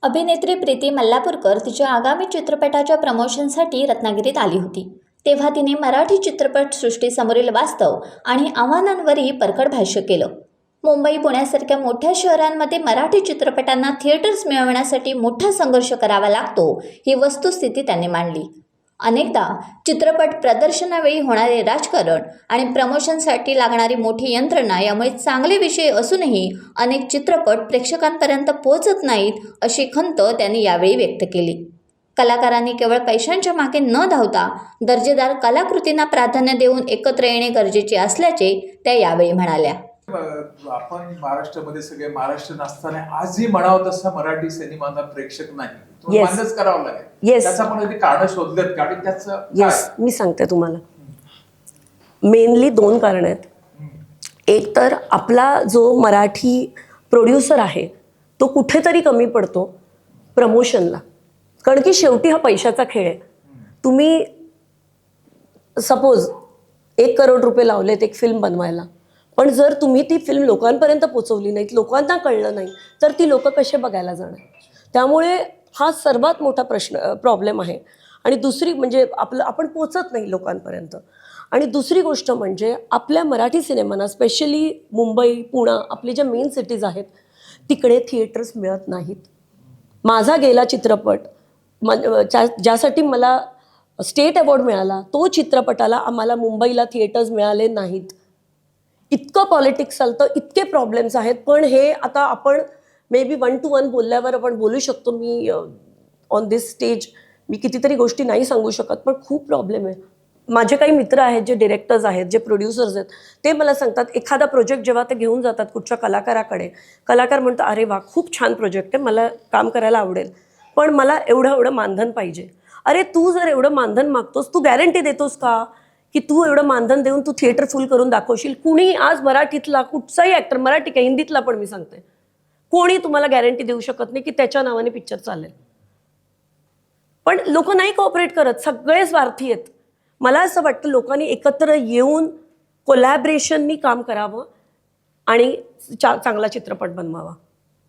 अभिनेत्री प्रीती मल्लापूरकर तिच्या आगामी चित्रपटाच्या प्रमोशनसाठी रत्नागिरीत आली होती. तेव्हा तिने मराठी चित्रपटसृष्टीसमोरील वास्तव आणि आव्हानांवरही परखड भाष्य केलं. मुंबई, पुण्यासारख्या मोठ्या शहरांमध्ये मराठी चित्रपटांना थिएटर्स मिळवण्यासाठी मोठा संघर्ष करावा लागतो, ही वस्तुस्थिती त्यांनी मांडली. अनेकदा चित्रपट प्रदर्शनावेळी होणारे राजकारण आणि प्रमोशनसाठी लागणारी मोठी यंत्रणा यामुळे चांगले विषय असूनही अनेक चित्रपट प्रेक्षकांपर्यंत पोहोचत नाहीत, अशी खंत त्यांनी यावेळी व्यक्त केली. कलाकारांनी केवळ पैशांच्या मागे न धावता दर्जेदार कलाकृतींना प्राधान्य देऊन एकत्र येणे गरजेचे असल्याचे त्या यावेळी म्हणाल्या. आपण महाराष्ट्रामध्ये सगळे महाराष्ट्रीयन असताना आजही म्हणावं तसं मराठी सिनेमाला प्रेक्षक नाही, मान्यच करावं लागेल. त्याचा पण कारण शोधलेत का? त्याचं मी सांगते तुम्हाला. मेनली 2 कारण आहेत. एक तर आपला जो मराठी प्रोड्युसर आहे तो कुठेतरी कमी पडतो प्रमोशनला, कारण की शेवटी हा पैशाचा खेळ आहे. तुम्ही सपोज 1 करोड रुपये लावलेत एक फिल्म बनवायला, पण जर तुम्ही ती फिल्म लोकांपर्यंत पोचवली नाहीत, लोकांना कळलं नाही, तर ती लोक कसे बघायला जाणार? त्यामुळे हा सर्वात मोठा प्रॉब्लेम आहे. आणि दुसरी म्हणजे आपण पोचत नाही लोकांपर्यंत. आणि दुसरी गोष्ट म्हणजे आपल्या मराठी सिनेमांना स्पेशली मुंबई, पुणे, आपले ज्या मेन सिटीज आहेत तिकडे थिएटर्स मिळत नाहीत. माझा गेला चित्रपट ज्यासाठी मला स्टेट अवॉर्ड मिळाला, तो चित्रपटाला आम्हाला मुंबईला थिएटर्स मिळाले नाहीत. इतकं पॉलिटिक्स चालतं, इतके प्रॉब्लेम्स आहेत. पण हे आता आपण मे बी 1 to 1 बोलल्यावर आपण बोलू शकतो. मी ऑन दिस स्टेज मी कितीतरी गोष्टी नाही सांगू शकत, पण खूप प्रॉब्लेम आहे. माझे काही मित्र आहेत जे डिरेक्टर्स आहेत, जे प्रोड्युसर्स आहेत, ते मला सांगतात एखादा प्रोजेक्ट जेव्हा ते घेऊन जातात कुठच्या कलाकाराकडे, कलाकार म्हणतो अरे वा खूप छान प्रोजेक्ट आहे, मला काम करायला आवडेल, पण मला एवढं मानधन पाहिजे. अरे तू जर एवढं मानधन मागतोस, तू गॅरंटी देतोस का की तू एवढं मानधन देऊन तू थिएटर फुल करून दाखवशील? कुणी आज मराठीतला कुठचाही ॲक्टर, मराठी काय हिंदीतला पण मी सांगते, कोणी तुम्हाला गॅरंटी देऊ शकत नाही की त्याच्या नावाने पिक्चर चालेल. पण लोक नाही कोऑपरेट करत, सगळे स्वार्थी आहेत. मला असं वाटतं लोकांनी एकत्र येऊन कोलॅबरेशननी काम करावं आणि चांगला चित्रपट बनवावा.